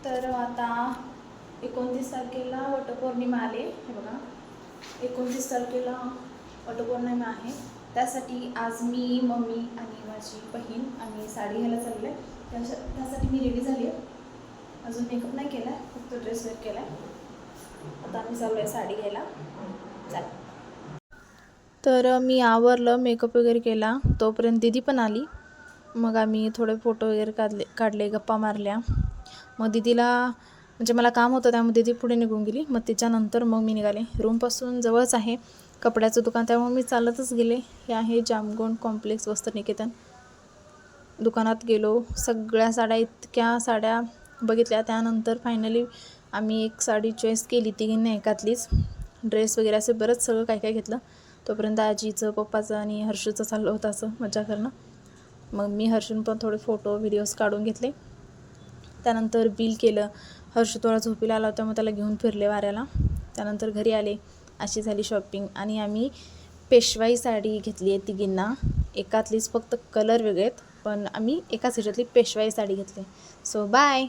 तर आता 29 तारखेला वटपौर्णिमा आले. हे बघा, 29 तारखेला वटपौर्णिमा आहे. त्यासाठी आज मी, मम्मी आणि माझी बहीण आम्ही साडी घ्यायला चाललो आहे. त्यासाठी मी रेडी झाली आहे. अजून मेकअप नाही केला आहे, फक्त ड्रेस वेअर केला आहे. आता आम्ही चाललो आहे साडी घ्यायला. चला. तर मी आवरलं, मेकअप वगैरे केला. तोपर्यंत दीदी पण आली. मग आम्ही थोडे फोटो वगैरे काढले, गप्पा मारल्या. मग दीदीला म्हणजे मला काम होतं, त्यामुळे दीदी पुढे निघून गेली. मग त्याच्यानंतर मग मी निघाले. रूमपासून जवळच आहे कपड्याचं दुकान, त्यामुळे मी चालतच गेले. हे आहे जामगोंड कॉम्प्लेक्स वस्त्रनिकेतन. दुकानात गेलो, सगळ्या साड्या, इतक्या साड्या बघितल्या. त्यानंतर फायनली आम्ही एक साडी चॉईस केली, तिघींनी एकातलीच. ड्रेस वगैरे असे बरंच सगळं काय काय घेतलं. तोपर्यंत आजीचं, पप्पाचं आणि हर्षूचं चाललं होतं असं मजा करणं. मग मी हर्षून पण थोडे फोटो व्हिडिओज काढून घेतले. त्यानंतर बिल केलं. हर्षू थोडा झोपीला आला होता, मग त्याला घेऊन फिरले वाऱ्याला. त्यानंतर घरी आले. अशी झाली शॉपिंग. आणि आम्ही पेशवाई साडी घेतली आहे तिघींना. एकातलीच, फक्त कलर वेगळे आहेत, पण आम्ही एकाच ह्याच्यातली पेशवाई साडी घेतली. So bye.